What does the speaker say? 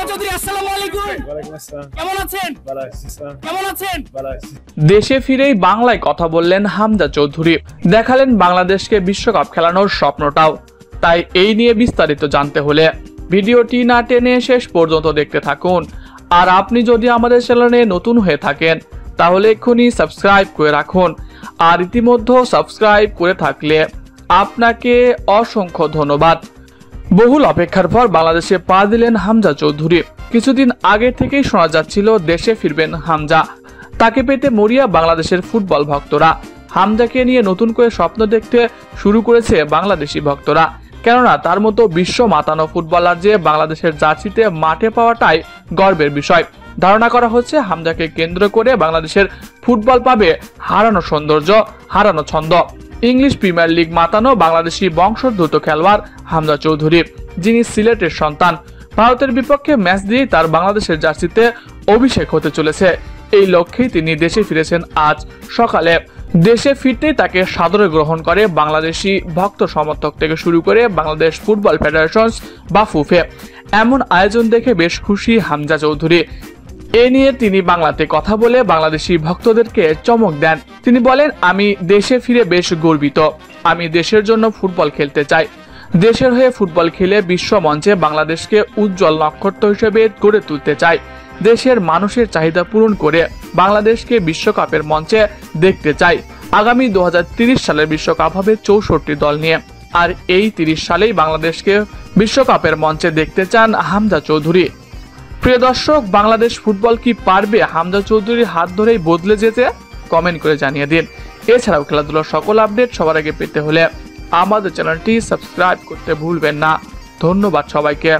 হামজা চৌধুরী, আসসালামু আলাইকুম। ওয়ালাইকুম আসসালাম। কেমন আছেন? ভালো আছি স্যার। কেমন আছেন? ভালো আছি। দেশে ফিরেই বাংলায় কথা বললেন হামজা চৌধুরী, দেখালেন বাংলাদেশকে বিশ্বকাপ খেলানোর স্বপ্নটাও। তাই এই নিয়ে বিস্তারিত জানতে হলে ভিডিওটি না টেনে শেষ পর্যন্ত দেখতে থাকুন। আর আপনি যদি আমাদের চ্যানেলে নতুন হয়ে থাকেন তাহলে এক্ষুনি সাবস্ক্রাইব করে রাখুন। আর ইতিমধ্যে সাবস্ক্রাইব করে থাকলে আপনাকে অসংখ্য ধন্যবাদ। বহুল অপেক্ষার পর বাংলাদেশে পা দিলেন হামজা চৌধুরী। কিছুদিন আগে থেকেই শোনা যাচ্ছিল দেশে ফিরবেন হামজা। তাকে পেতে মরিয়া বাংলাদেশের ফুটবল ভক্তরা। হামজাকে নিয়ে নতুন করে স্বপ্ন দেখতে শুরু করেছে বাংলাদেশি ভক্তরা। কেননা তার মতো বিশ্ব মাতানো ফুটবলার যে বাংলাদেশের জার্সিতে মাঠে পাওয়াটাই গর্বের বিষয়। ধারণা করা হচ্ছে হামজাকে কেন্দ্র করে বাংলাদেশের ফুটবল পাবে হারানো সৌন্দর্য, হারানো ছন্দ। ইংলিশ প্রিমিয়ার লিগ মাতানো বাংলাদেশি বংশোদ্ভূত খেলোয়াড় হামজা চৌধুরী, যিনি সিলেটের সন্তান। ভারতের বিপক্ষে ম্যাচ দিয়েই তার বাংলাদেশের জার্সিতে অভিষেক হতে চলেছে। এই লক্ষ্যেই তিনি দেশে ফিরেছেন আজ সকালে। দেশে ফিরতেই তাকে সাদরে গ্রহণ করে বাংলাদেশি ভক্ত সমর্থক থেকে শুরু করে বাংলাদেশ ফুটবল ফেডারেশন বা ফুফে। এমন আয়োজন দেখে বেশ খুশি হামজা চৌধুরী। এ নিয়ে তিনি বাংলাতে কথা বলে বাংলাদেশি ভক্তদেরকে চমক দেন। তিনি বলেন, আমি দেশে ফিরে বেশ গর্বিত। আমি দেশের জন্য ফুটবল খেলতে চাই। দেশের হয়ে ফুটবল খেলে বিশ্ব মঞ্চে বাংলাদেশকে উজ্জ্বল নক্ষত্র হিসেবে গড়ে তুলতে চাই। দেশের মানুষের চাহিদা পূরণ করে বাংলাদেশকে বিশ্বকাপের মঞ্চে দেখতে চাই। আগামী 2030 সালের বিশ্বকাপ হবে 64 দল নিয়ে। আর এই 30 সালেই বাংলাদেশকে বিশ্বকাপের মঞ্চে দেখতে চান হামজা চৌধুরী। প্রিয় দর্শক, বাংলাদেশ ফুটবল কি পারবে হামজা চৌধুরীর হাত ধরেই বদলে যেতে? কমেন্ট করে জানিয়ে দিন। এছাড়াও খেলাধুলার সকল আপডেট সবার আগে পেতে হলে আমাদের চ্যানেলটি সাবস্ক্রাইব করতে ভুলবেন না। ধন্যবাদ সবাইকে।